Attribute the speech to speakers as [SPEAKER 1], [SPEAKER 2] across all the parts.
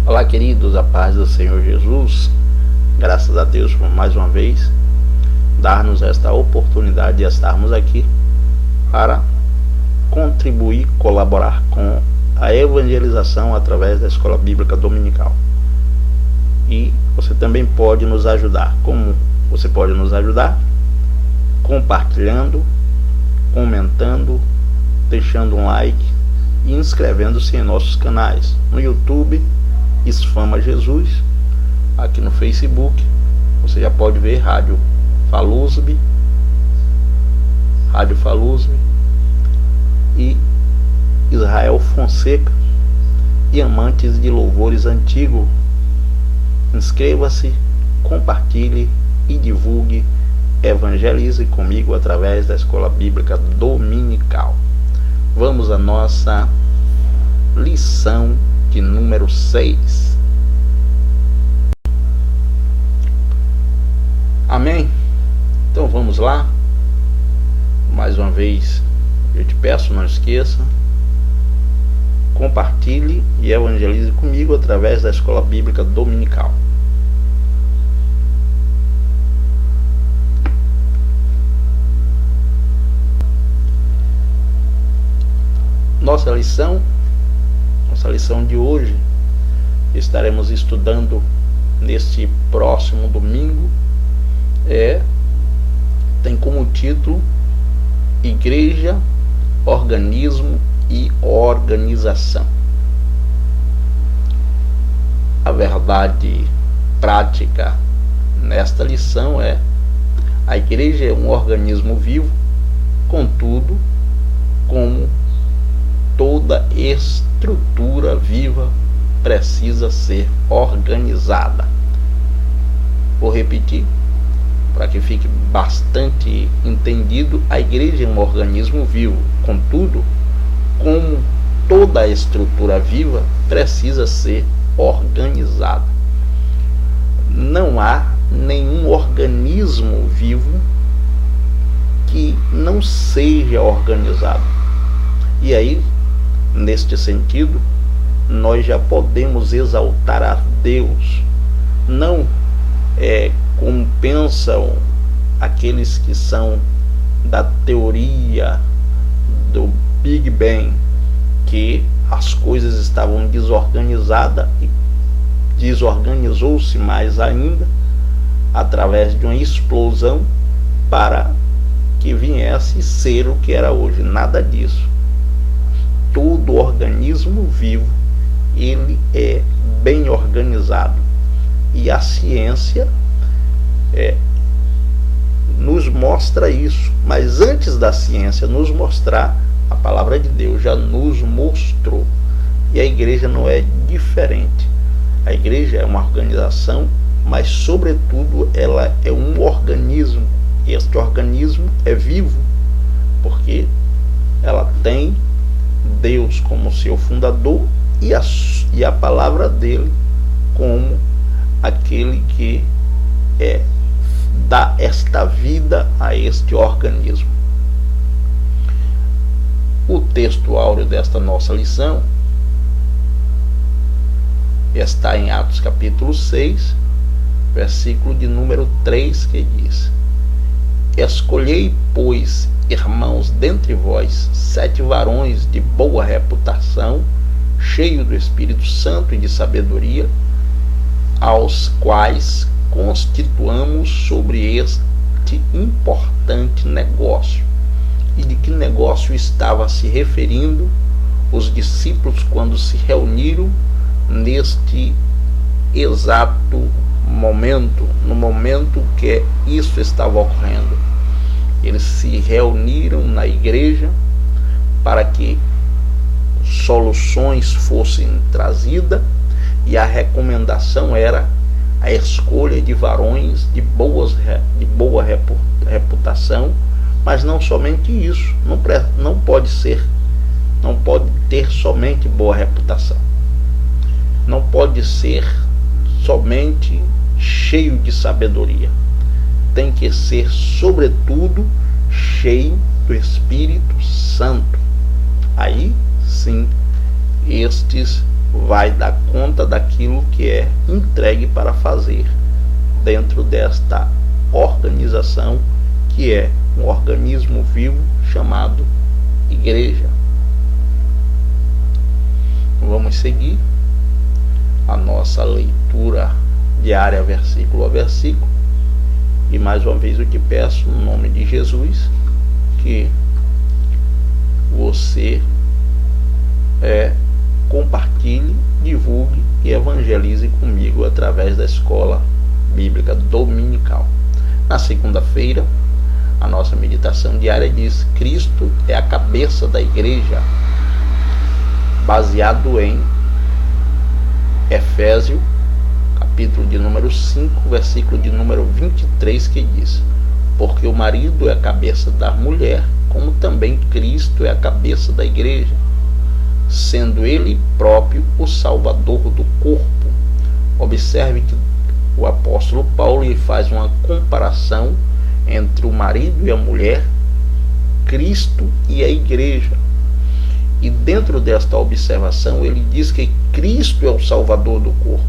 [SPEAKER 1] Olá, queridos, a paz do Senhor Jesus. Graças a Deus por mais uma vez dar-nos esta oportunidade de estarmos aqui para contribuir, colaborar com a evangelização através da Escola Bíblica Dominical. E você também pode nos ajudar. Como você pode nos ajudar? Compartilhando, comentando, deixando um like e inscrevendo-se em nossos canais no YouTube, Isfama Jesus. Aqui no Facebook você já pode ver Rádio Falusb e Israel Fonseca e Amantes de Louvores Antigo. Inscreva-se, compartilhe e divulgue, evangelize comigo através da Escola Bíblica Dominical. Vamos à nossa lição de número 6. Amém? Então vamos lá. Mais uma vez eu te peço, não esqueça, compartilhe e evangelize comigo através da Escola Bíblica Dominical. Nossa lição de hoje, estaremos estudando neste próximo domingo, tem como título Igreja, Organismo e Organização. A verdade prática nesta lição é: a igreja é um organismo vivo, contudo, como toda estrutura viva, precisa ser organizada. Vou repetir para que fique bastante entendido. A igreja é um organismo vivo, contudo, como toda estrutura viva, precisa ser organizada. Não há nenhum organismo vivo que não seja organizado. E aí, neste sentido, nós já podemos exaltar a Deus, não como pensam aqueles que são da teoria do Big Bang, que as coisas estavam desorganizadas e desorganizou-se mais ainda através de uma explosão para que viesse ser o que era hoje. Nada disso. Todo organismo vivo, ele é bem organizado, e a ciência nos mostra isso. Mas antes da ciência nos mostrar, a palavra de Deus já nos mostrou, e a igreja não é diferente. A igreja é uma organização, mas sobretudo ela é um organismo, e este organismo é vivo, porque ela tem Deus como seu fundador e a palavra dele como aquele que dá esta vida a este organismo. O texto áureo desta nossa lição está em Atos capítulo 6, versículo de número 3, que diz: Escolhei, pois, irmãos, dentre vós 7 varões de boa reputação, cheios do Espírito Santo e de sabedoria, aos quais constituamos sobre este importante negócio. E de que negócio estava se referindo os discípulos quando se reuniram neste exato momento, no momento que isso estava ocorrendo? Eles se reuniram na igreja para que soluções fossem trazidas, e a recomendação era a escolha de varões de boa reputação. Mas não somente isso, não pode ter somente boa reputação, não pode ser somente cheio de sabedoria, tem que ser sobretudo cheio do Espírito Santo. Aí sim, estes vai dar conta daquilo que é entregue para fazer dentro desta organização, que é um organismo vivo chamado igreja. Vamos seguir a nossa leitura diária, versículo a versículo, e mais uma vez eu te peço, no nome de Jesus, que você compartilhe, divulgue e evangelize comigo através da escola bíblica dominical. Na segunda-feira, a nossa meditação diária diz: Cristo é a cabeça da igreja, baseado em Efésios, capítulo de número 5, versículo de número 23, que diz: porque o marido é a cabeça da mulher, como também Cristo é a cabeça da igreja, sendo ele próprio o salvador do corpo. Observe que o apóstolo Paulo ele faz uma comparação entre o marido e a mulher, Cristo e a igreja. E dentro desta observação ele diz que Cristo é o salvador do corpo.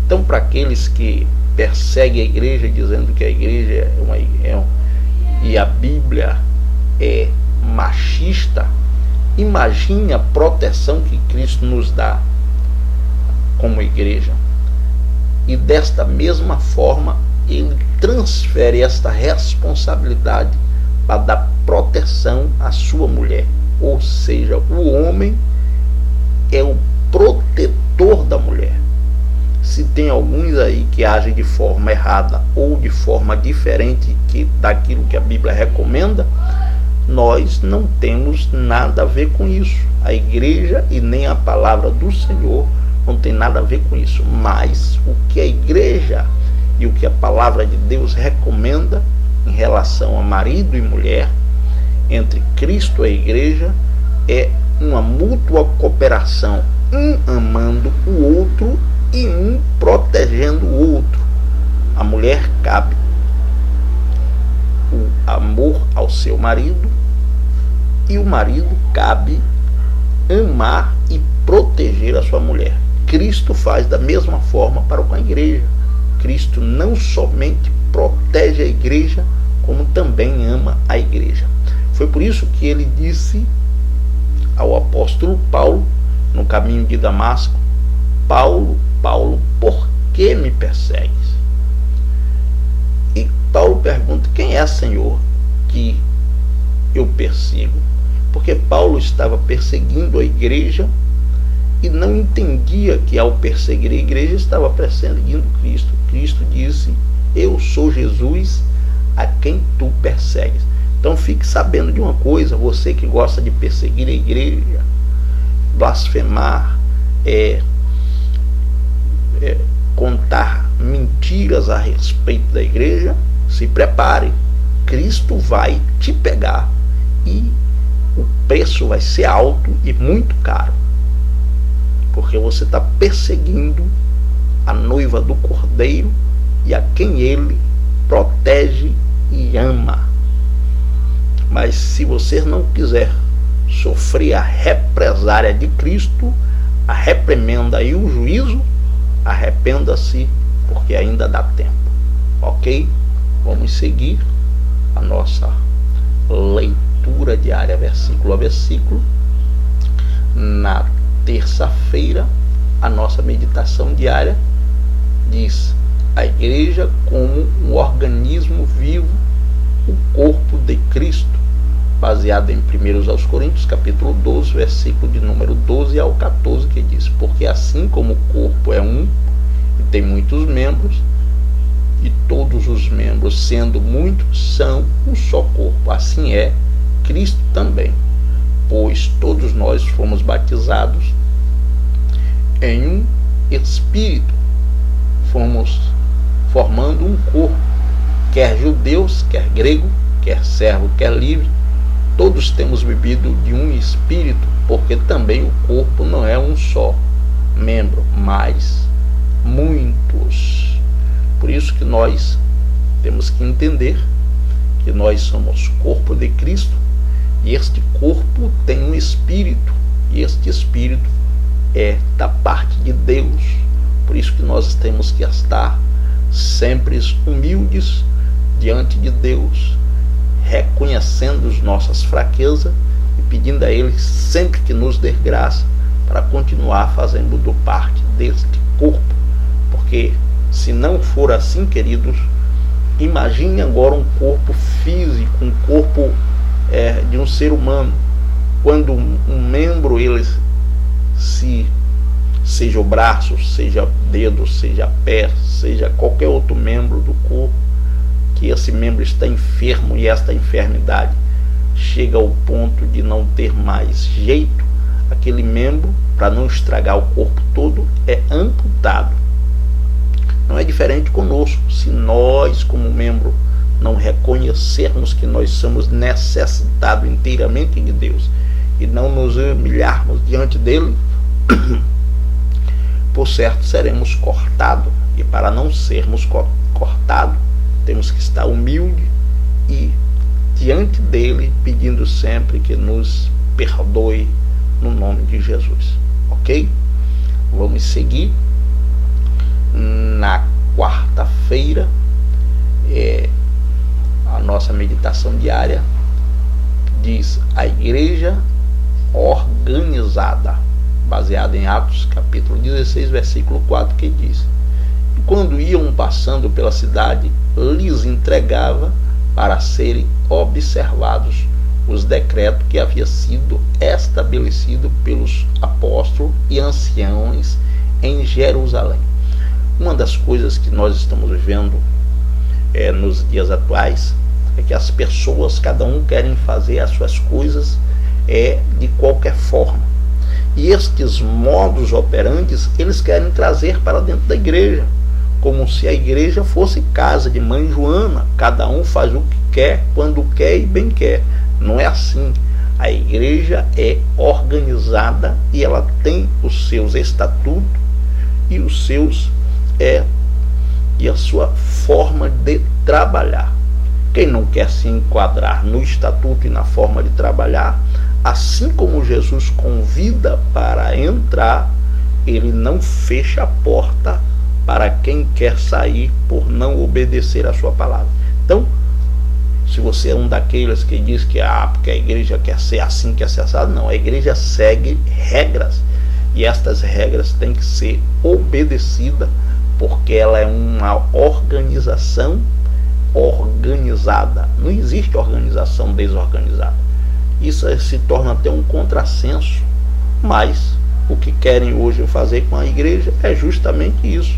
[SPEAKER 1] Então, para aqueles que perseguem a igreja dizendo que a igreja e a Bíblia é machista, imagine a proteção que Cristo nos dá como igreja. E desta mesma forma ele transfere esta responsabilidade para dar proteção à sua mulher. Ou seja, o homem é o protetor da mulher. Se tem alguns aí que agem de forma errada ou de forma diferente daquilo que a Bíblia recomenda, nós não temos nada a ver com isso. A igreja e nem a palavra do Senhor não tem nada a ver com isso. Mas o que a igreja e o que a palavra de Deus recomenda em relação a marido e mulher, entre Cristo e a igreja, é uma mútua cooperação, um amando o outro e um protegendo o outro. A mulher cabe o amor ao seu marido e o marido cabe amar e proteger a sua mulher. Cristo faz da mesma forma para com a igreja. Cristo não somente protege a igreja, como também ama a igreja. Foi por isso que ele disse ao apóstolo Paulo, no caminho de Damasco: Paulo, Paulo, por que me persegues? E Paulo pergunta: quem é, Senhor, que eu persigo? Porque Paulo estava perseguindo a igreja e não entendia que ao perseguir a igreja estava perseguindo Cristo. Cristo disse: eu sou Jesus a quem tu persegues. Então fique sabendo de uma coisa, você que gosta de perseguir a igreja, blasfemar, contar mentiras a respeito da igreja, se prepare. Cristo vai te pegar e o preço vai ser alto e muito caro, porque você está perseguindo a noiva do Cordeiro e a quem ele protege e ama. Mas se você não quiser sofrer a represária de Cristo, a reprimenda e o juízo, arrependa-se, porque ainda dá tempo. Ok? Vamos seguir a nossa leitura diária, versículo a versículo. Na terça-feira, a nossa meditação diária diz: a igreja como um organismo vivo, o corpo de Cristo, baseado em 1 Coríntios, capítulo 12, versículo de número 12 ao 14, que diz: porque assim como o corpo é um e tem muitos membros, e todos os membros, sendo muitos, são um só corpo, assim é Cristo também. Pois todos nós fomos batizados em um Espírito, fomos formando um corpo, quer judeus, quer grego, quer servo, quer livre, todos temos bebido de um Espírito, porque também o corpo não é um só membro, mas muitos. Por isso que nós temos que entender que nós somos corpo de Cristo, e este corpo tem um Espírito, e este Espírito é da parte de Deus. Por isso que nós temos que estar sempre humildes diante de Deus, reconhecendo as nossas fraquezas e pedindo a Ele sempre que nos dê graça para continuar fazendo parte deste corpo. Porque se não for assim, queridos, imagine agora um corpo físico, um corpo de um ser humano, quando um membro, ele seja o braço, seja dedo, seja pé, seja qualquer outro membro do corpo, que esse membro está enfermo e esta enfermidade chega ao ponto de não ter mais jeito, aquele membro, para não estragar o corpo todo, é amputado. Não é diferente conosco. Se nós, como membro, não reconhecermos que nós somos necessitados inteiramente de Deus e não nos humilharmos diante dele, por certo seremos cortados. E para não sermos cortados, temos que estar humilde e diante dele, pedindo sempre que nos perdoe no nome de Jesus. Ok? Vamos seguir. Na quarta-feira, a nossa meditação diária diz: a igreja organizada, baseada em Atos capítulo 16, versículo 4, que diz: e quando iam passando pela cidade, lhes entregava para serem observados os decretos que havia sido estabelecido pelos apóstolos e anciãos em Jerusalém. Uma das coisas que nós estamos vivendo nos dias atuais é que as pessoas, cada um querem fazer as suas coisas de qualquer forma. E estes modus operandi, eles querem trazer para dentro da igreja, como se a igreja fosse casa de mãe Joana, cada um faz o que quer, quando quer e bem quer. Não é assim. A igreja é organizada e ela tem os seus estatutos e os seus e a sua forma de trabalhar. Quem não quer se enquadrar no estatuto e na forma de trabalhar, assim como Jesus convida para entrar, ele não fecha a porta para quem quer sair por não obedecer a sua palavra. Então, se você é um daqueles que diz que porque a igreja quer ser assim, quer ser assado, não, a igreja segue regras, e estas regras têm que ser obedecidas, porque ela é uma organização organizada. Não existe organização desorganizada. Isso se torna até um contrassenso, mas o que querem hoje fazer com a igreja é justamente isso,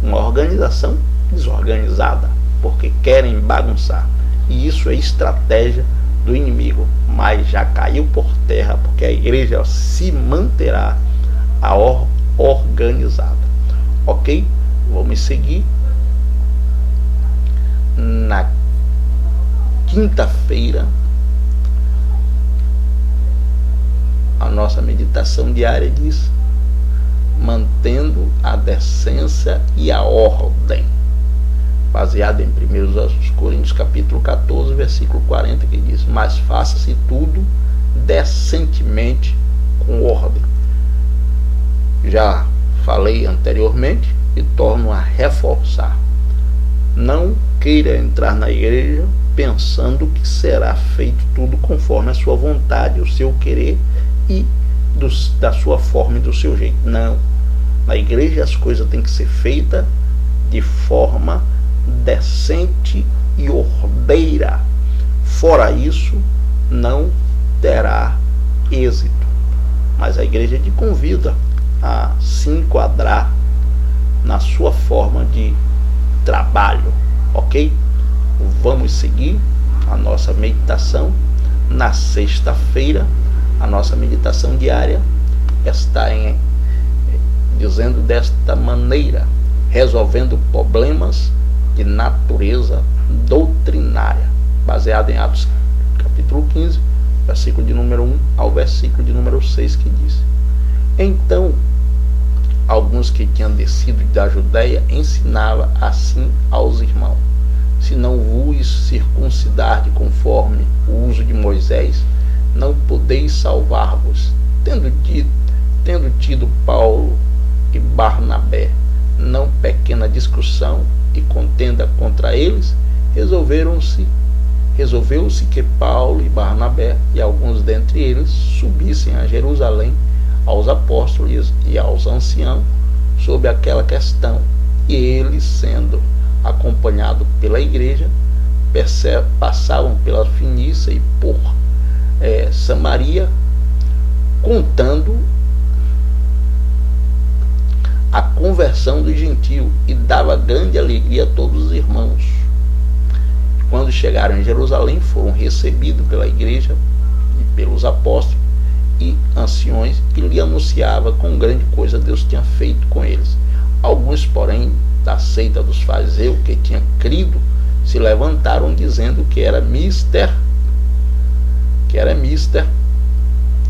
[SPEAKER 1] uma organização desorganizada, porque querem bagunçar. E isso é estratégia do inimigo, mas já caiu por terra, porque a igreja se manterá organizada. Ok? Vamos seguir. Na quinta-feira, a nossa meditação diária diz: mantendo a decência e a ordem, baseada em 1 Coríntios capítulo 14, versículo 40, que diz: mas faça-se tudo decentemente, com ordem. Já falei anteriormente e torno a reforçar: não queira entrar na igreja pensando que será feito tudo conforme a sua vontade, o seu querer e da sua forma e do seu jeito. Não. Na igreja as coisas têm que ser feitas de forma decente e ordeira. Fora isso, não terá êxito. Mas a igreja te convida a se enquadrar na sua forma de trabalho, ok? Vamos seguir a nossa meditação. Na sexta-feira, a nossa meditação diária está dizendo desta maneira: resolvendo problemas de natureza doutrinária, baseado em Atos capítulo 15, versículo de número 1 ao versículo de número 6, que diz: então alguns que tinham descido da Judéia ensinava assim aos irmãos: se não vos circuncidar conforme o uso de Moisés, não podeis salvar-vos. Tendo tido Paulo e Barnabé não pequena discussão e contenda contra eles, resolveu-se que Paulo e Barnabé e alguns dentre eles subissem a Jerusalém aos apóstolos e aos anciãos sobre aquela questão, e eles, sendo acompanhados pela igreja, passavam pela Fenícia e por Samaria, contando a conversão do gentio, e dava grande alegria a todos os irmãos. Quando chegaram em Jerusalém, foram recebidos pela igreja e pelos apóstolos e anciões, que lhe anunciava com grande coisa Deus tinha feito com eles. Alguns, porém, da seita dos fariseus, que tinham crido, se levantaram dizendo que era mister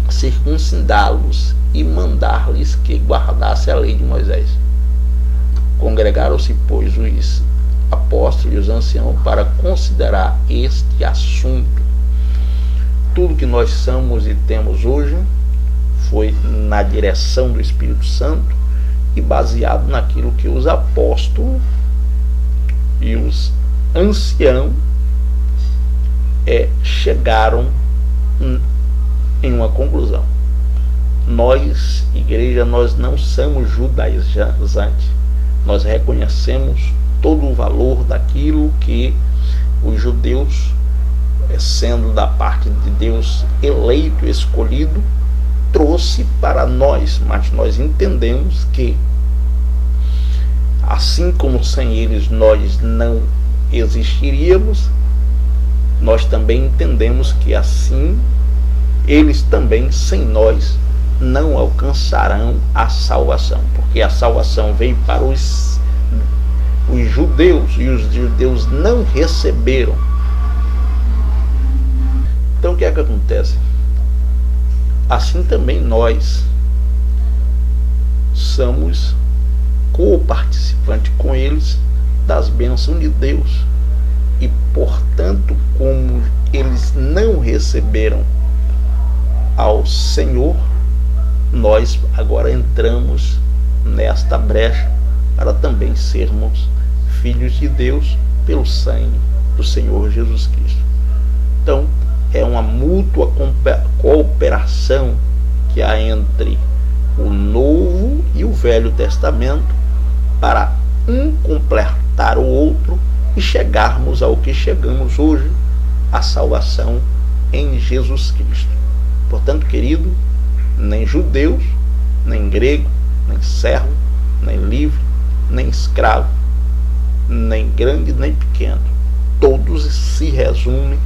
[SPEAKER 1] circuncidá-los e mandar-lhes que guardasse a lei de Moisés. Congregaram-se, pois, os apóstolos e os anciãos para considerar este assunto. Tudo que nós somos e temos hoje foi na direção do Espírito Santo e baseado naquilo que os apóstolos e os anciãos chegaram em uma conclusão. Nós, igreja, nós não somos judaizantes. Nós reconhecemos todo o valor daquilo que os judeus, sendo da parte de Deus eleito, escolhido, trouxe para nós, mas nós entendemos que assim como sem eles nós não existiríamos, nós também entendemos que assim eles também sem nós não alcançarão a salvação, porque a salvação veio para os judeus e os judeus não receberam. Então o que é que acontece? Assim também nós somos co-participantes com eles das bênçãos de Deus, e portanto, como eles não receberam ao Senhor, nós agora entramos nesta brecha para também sermos filhos de Deus pelo sangue do Senhor Jesus Cristo. Então, é uma mútua cooperação que há entre o Novo e o Velho Testamento para um completar o outro e chegarmos ao que chegamos hoje, a salvação em Jesus Cristo. Portanto, querido, nem judeus, nem grego, nem servo, nem livre, nem escravo, nem grande, nem pequeno, todos se resumem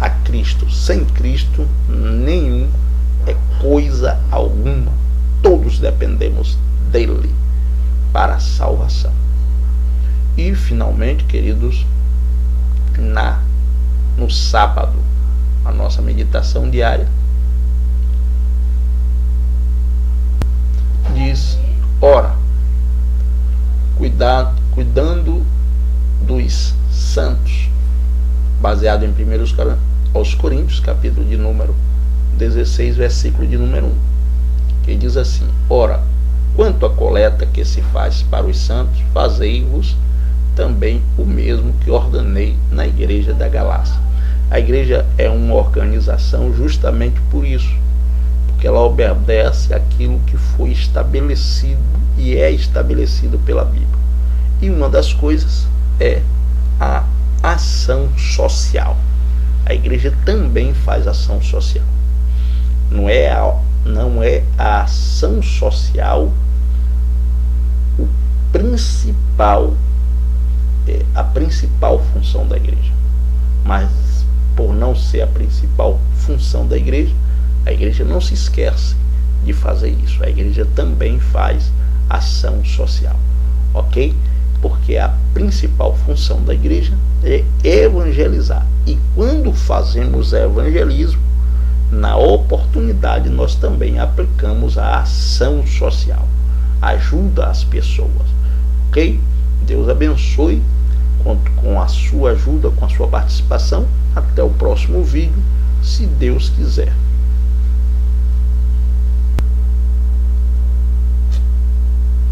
[SPEAKER 1] a Cristo. Sem Cristo, nenhum é coisa alguma. Todos dependemos dele para a salvação. E, finalmente, queridos, no sábado, a nossa meditação diária diz: ora, cuidando dos santos, baseado em 1 aos Coríntios, capítulo de número 16, versículo de número 1, que diz assim: ora, quanto à coleta que se faz para os santos, fazei-vos também o mesmo que ordenei na igreja da Galácia. A igreja é uma organização justamente por isso, porque ela obedece aquilo que foi estabelecido e é estabelecido pela Bíblia. E uma das coisas é a ação social. A igreja também faz ação social. Não é a ação social a principal função da igreja. Mas por não ser a principal função da igreja, a igreja não se esquece de fazer isso. A igreja também faz ação social, ok? Porque a principal função da igreja é evangelizar. E quando fazemos evangelismo, na oportunidade nós também aplicamos a ação social, ajuda as pessoas, ok? Deus abençoe. Conto com a sua ajuda, com a sua participação. Até o próximo vídeo, se Deus quiser.